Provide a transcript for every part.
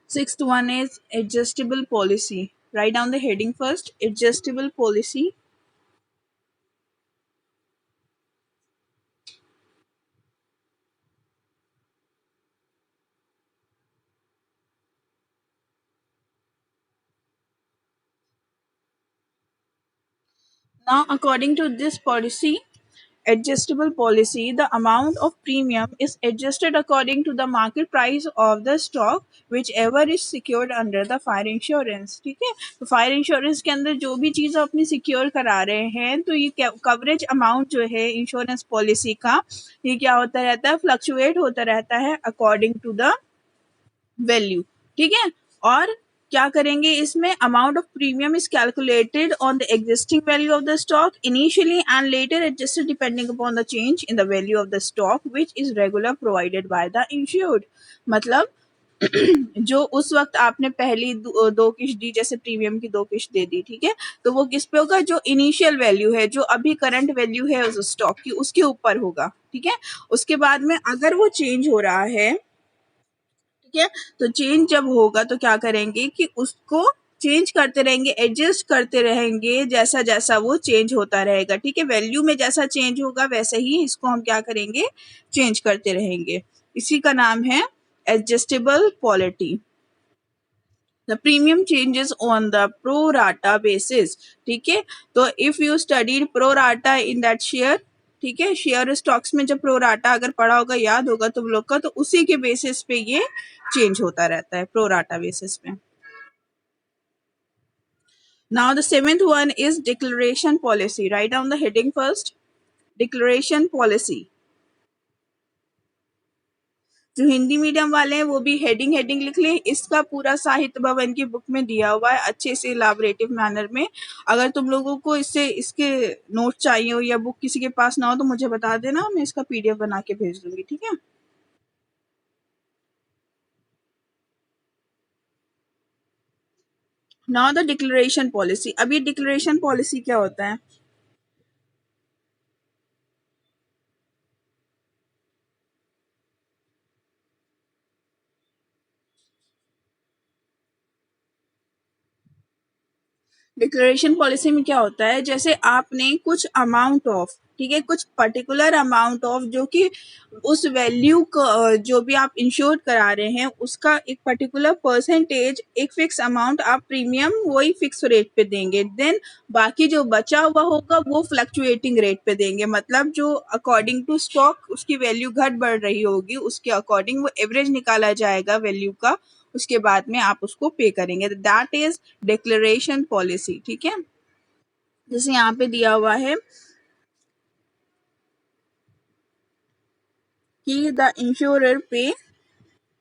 Sixth one is adjustable policy. Write down the heading first. Adjustable policy. Now, according to this policy, adjustable policy, the amount of premium is adjusted according to the market price of the stock whichever is secured under the fire insurance. ठीक है, तो fire insurance के अंदर जो भी चीज़ अपनी secure करा रहे हैं, तो ये कवरेज अमाउंट जो है इंश्योरेंस पॉलिसी का, ये क्या होता रहता है, फ्लक्चुएट होता रहता है अकॉर्डिंग टू द वैल्यू. ठीक है, और क्या करेंगे इसमें, amount of premium is calculated on the existing value of the stock initially and later adjusted depending upon the change in the value of the stock which is regular provided by the insured. मतलब जो उस वक्त आपने पहली दो किस्त दी, जैसे premium की 2 किस्त दे दी, ठीक है, तो वो किस पे होगा, जो इनिशियल वैल्यू है, जो अभी करंट वैल्यू है उस स्टॉक की, उसके ऊपर होगा. ठीक है, उसके बाद में अगर वो चेंज हो रहा है, ठीक है, तो चेंज जब होगा तो क्या करेंगे कि उसको चेंज करते रहेंगे, एडजस्ट करते रहेंगे जैसा जैसा वो चेंज होता रहेगा. ठीक है, वैल्यू में जैसा चेंज होगा वैसे ही इसको हम क्या करेंगे, चेंज करते रहेंगे. इसी का नाम है adjustable policy. The premium changes on the pro rata basis. ठीक है, तो if you studied pro rata in that share, ठीक है, शेयर स्टॉक्स में जब प्रो राटा अगर पढ़ा होगा, याद होगा तुम लोग का, तो उसी के बेसिस पे ये चेंज होता रहता है, प्रो राटा बेसिस पे. Now the seventh one is declaration policy. Write down the heading first. Declaration policy. जो हिंदी मीडियम वाले हैं वो भी हेडिंग हेडिंग लिख लें. इसका पूरा साहित्य भवन की बुक में दिया हुआ है अच्छे से इलाबरेटिव मैनर में. अगर तुम लोगों को इसके नोट चाहिए हो या बुक किसी के पास ना हो तो मुझे बता देना, मैं इसका पीडीएफ बना के भेज दूंगी. ठीक है, नाउ द डिक्लेरेशन पॉलिसी. अब ये डिक्लेरेशन पॉलिसी क्या होता है, डिक्लेरेशन पॉलिसी में क्या होता है, जैसे आपने कुछ अमाउंट ऑफ, ठीक है, कुछ पर्टिकुलर अमाउंट ऑफ, जो कि उस वैल्यू को जो भी आप इंश्योर करा रहे हैं उसका एक पर्टिकुलर परसेंटेज, एक फिक्स अमाउंट आप प्रीमियम वही फिक्स रेट पे देंगे. देन बाकी जो बचा हुआ होगा वो फ्लक्चुएटिंग रेट पे देंगे. मतलब जो अकॉर्डिंग टू स्टॉक उसकी वैल्यू घट बढ़ रही होगी उसके अकॉर्डिंग वो एवरेज निकाला जाएगा वैल्यू का, उसके बाद में आप उसको पे करेंगे. That is declaration policy. ठीक है, जैसे यहाँ पे दिया हुआ है कि द इंश्योरर पे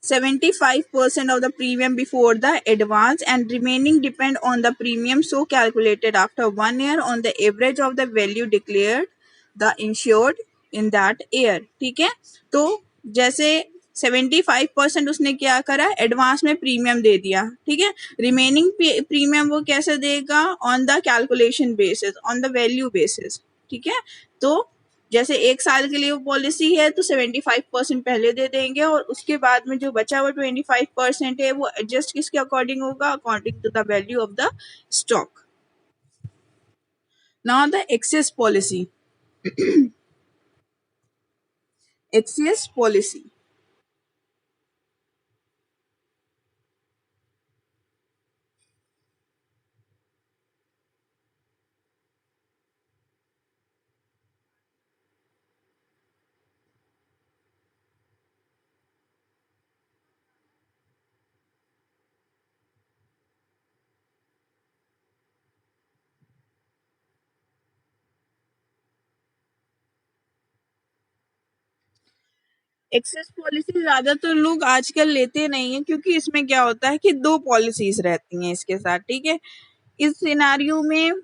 75% of the premium before the advance and remaining depend on the premium so calculated after 1 year on the average of the value declared the insured in that year. ठीक है, तो जैसे 75% उसने क्या करा, एडवांस में premium दे दिया. ठीक है, रिमेनिंग प्रीमियम वो कैसे देगा, on the calculation basis, on the value basis. ठीक है, तो जैसे 1 साल के लिए वो पॉलिसी है तो 75% पहले दे देंगे और उसके बाद में जो बचा हुआ 25% है वो एडजस्ट किसके अकॉर्डिंग होगा, according to the value of the stock. Now the excess policy. Excess policy. Excess policy ज्यादातर लोग आजकल लेते नहीं है क्योंकि इसमें क्या होता है कि 2 पॉलिसीज रहती हैं इसके साथ. ठीक है, इस सिनारियो में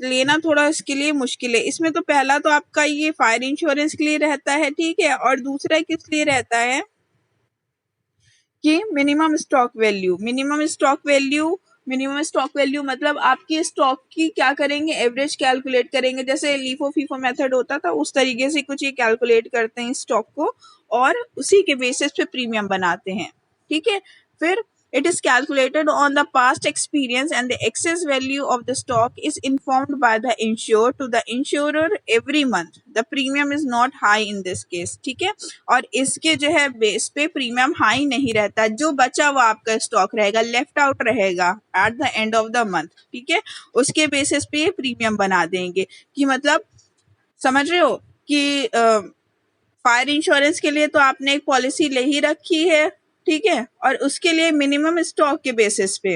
लेना थोड़ा इसके लिए मुश्किल है. इसमें तो पहला तो आपका ये फायर इंश्योरेंस के लिए रहता है, ठीक है, और दूसरा किस लिए रहता है कि minimum stock value. Minimum stock value मतलब आपकी स्टॉक की क्या करेंगे, एवरेज कैलकुलेट करेंगे. जैसे लीफो फीफो मेथड होता था उस तरीके से कुछ ये कैलकुलेट करते हैं स्टॉक को और उसी के बेसिस पे प्रीमियम बनाते हैं. ठीक है, फिर it is calculated on the past experience and the excess value of the stock is informed by the insured to the insurer every month. The premium is not high in this case. ठीक है, और इसके जो है base पे premium high नहीं रहता, जो बचा हुआ आपका स्टॉक रहेगा, लेफ्ट आउट रहेगा at the end of the month, ठीक है, उसके बेसिस पे प्रीमियम बना देंगे। कि मतलब समझ रहे हो कि फायर इंश्योरेंस के लिए तो आपने एक पॉलिसी ले ही रखी है, ठीक है, और उसके लिए मिनिमम स्टॉक के बेसिस पे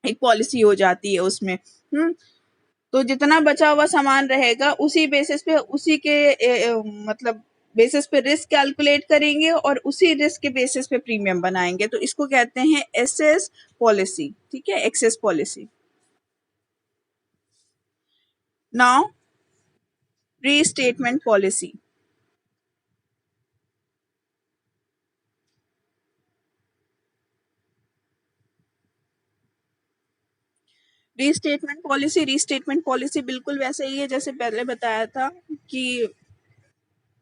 एक पॉलिसी हो जाती है उसमें। तो जितना बचा हुआ सामान रहेगा उसी बेसिस पे, उसी के मतलब बेसिस पे रिस्क कैलकुलेट करेंगे और उसी रिस्क के बेसिस पे प्रीमियम बनाएंगे। तो इसको कहते हैं एसएस पॉलिसी, ठीक है, excess policy. Now restatement policy. Restatement policy बिल्कुल वैसे ही है जैसे पहले बताया था कि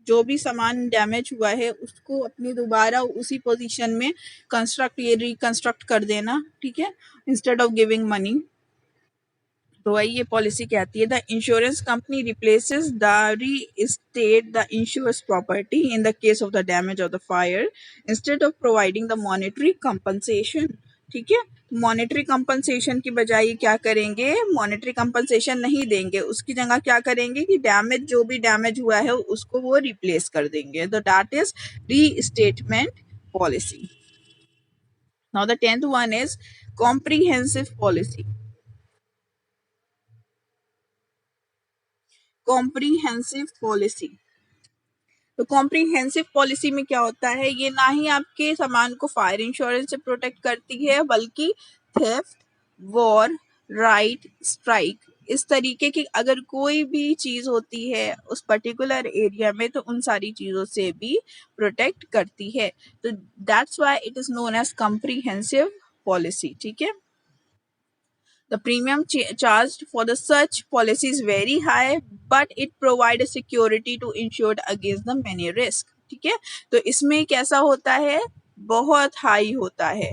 जो भी सामान डैमेज हुआ है उसको अपनी दोबारा उसी पोजीशन में रिकंस्ट्रक्ट कर देना, ठीक है, इंस्टेड ऑफ गिविंग मनी। तो वही ये पॉलिसी कहती है, the insurance company replaces the restate the insures property in the case of the damage of the fire instead of providing the monetary compensation. ठीक है, मॉनेटरी कंपनसेशन की बजाय क्या करेंगे, मॉनेटरी कंपनसेशन नहीं देंगे, उसकी जगह क्या करेंगे कि डैमेज जो भी डैमेज हुआ है उसको वो रिप्लेस कर देंगे। तो that is restatement policy. Now the 10th one is comprehensive policy. Comprehensive policy, तो कॉम्प्रिहेंसिव पॉलिसी में क्या होता है, ये ना ही आपके सामान को फायर इंश्योरेंस से प्रोटेक्ट करती है बल्कि थेफ्ट, वॉर, राइट, स्ट्राइक, इस तरीके की अगर कोई भी चीज होती है उस पर्टिकुलर एरिया में तो उन सारी चीजों से भी प्रोटेक्ट करती है। तो that's why it is known as comprehensive policy. ठीक है, the premium charged for the such policy is very high, but it provides security to insured against the many risk। ठीक है, तो इसमें कैसा होता है, बहुत हाई होता है,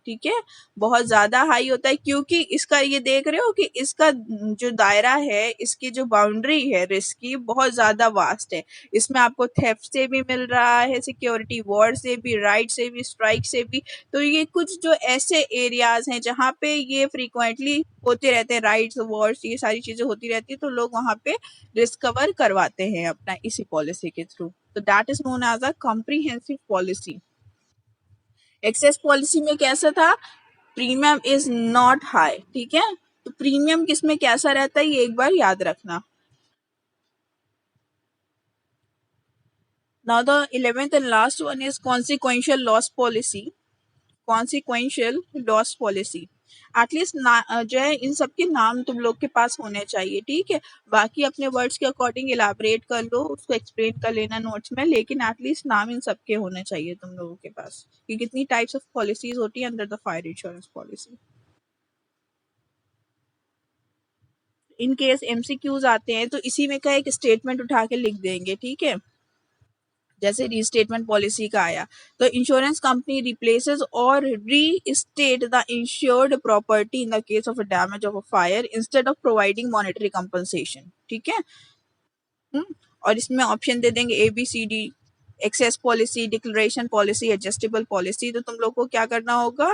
ठीक है, बहुत ज्यादा हाई होता है, क्योंकि इसका ये देख रहे हो कि इसका जो दायरा है, इसकी जो बाउंड्री है रिस्क की बहुत ज्यादा वास्ट है। इसमें आपको थेफ्ट से भी मिल रहा है सिक्योरिटी, वॉर से भी, राइट से भी, स्ट्राइक से भी। तो ये कुछ जो ऐसे एरियाज हैं जहाँ पे ये फ्रीक्वेंटली होते रहते हैं, राइट्स, वॉर्स, ये सारी चीजें होती रहती है, तो लोग वहाँ पे रिस्क कवर करवाते हैं अपना इसी पॉलिसी के थ्रू। तो that is known as a comprehensive policy. Excess policy में कैसा था, प्रीमियम इज नॉट हाई। ठीक है, तो प्रीमियम किसमें कैसा रहता है ये एक बार याद रखना। Now the 11th and last one is consequential loss policy. Consequential loss policy, at least जो है इन सब के नाम तुम लोग के पास होने चाहिए। ठीक है, बाकी अपने वर्ड्स के अकॉर्डिंग इलाबरेट कर लो, उसको एक्सप्लेन कर लेना नोट्स में, लेकिन एटलीस्ट नाम इन सब के होने चाहिए तुम लोगों के पास कि कितनी टाइप्स ऑफ पॉलिसीज होती है under the fire insurance policy. In case MCQs आते हैं तो इसी में का एक स्टेटमेंट उठा के लिख देंगे। ठीक है, जैसे रीस्टेटमेंट पॉलिसी का आया, तो इंश्योरेंस कंपनी रिप्लेसेस और restate the insured property in the case of a damage of a fire instead of providing monetary compensation. ठीक है, और इसमें ऑप्शन दे देंगे A B C D, excess policy, declaration policy, adjustable policy. तो तुम लोग को क्या करना होगा,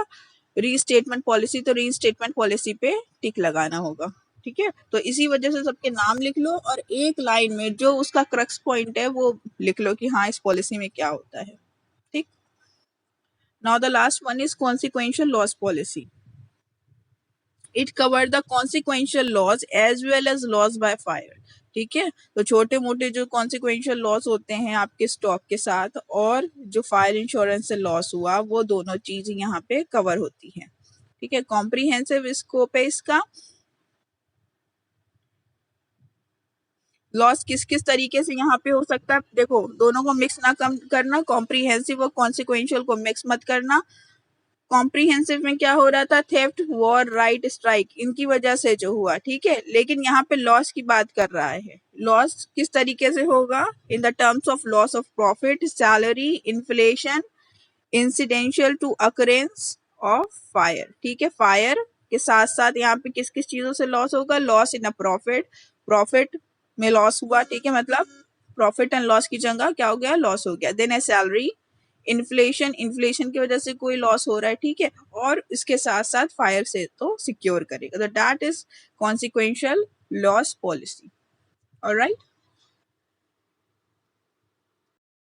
रीस्टेटमेंट पॉलिसी तो रीस्टेटमेंट पॉलिसी पे टिक लगाना होगा। ठीक है, तो इसी वजह से सबके नाम लिख लो और एक लाइन में जो उसका क्रक्स पॉइंट है वो लिख लो कि हाँ इस पॉलिसी में क्या होता है। ठीक, now the last one is consequential loss policy. It cover the consequential loss as well as loss by fire. ठीक है, तो छोटे मोटे जो कॉन्सिक्वेंशियल लॉस होते हैं आपके स्टॉक के साथ और जो फायर इंश्योरेंस से लॉस हुआ, वो दोनों चीज यहाँ पे कवर होती है। ठीक है, कॉम्प्रिहेंसिव स्कोप है इसका। लॉस किस किस तरीके से यहाँ पे हो सकता है, देखो दोनों को मिक्स ना कम करना, कॉम्प्रिहेंसिव और कॉन्सिक्वेंशियल को मिक्स मत करना। कॉम्प्रिहेंसिव में क्या हो रहा था, थेफ्ट, वॉर, राइट, स्ट्राइक, इनकी वजह से जो हुआ। ठीक है, लेकिन यहाँ पे लॉस की बात कर रहा है। लॉस किस तरीके से होगा, in the terms of loss of profit, salary, inflation, incidental to occurrence of fire, ठीक है। फायर के साथ साथ यहाँ पे किस किस चीजों से लॉस होगा, loss in a profit, profit में लॉस हुआ, ठीक है, मतलब प्रॉफिट एंड लॉस की जगह क्या हो गया, लॉस हो गया। देन ए सैलरी, इन्फ्लेशन, इन्फ्लेशन की वजह से कोई लॉस हो रहा है, ठीक है, और इसके साथ साथ फायर से तो सिक्योर करेगा, तो that is consequential loss policy. Alright.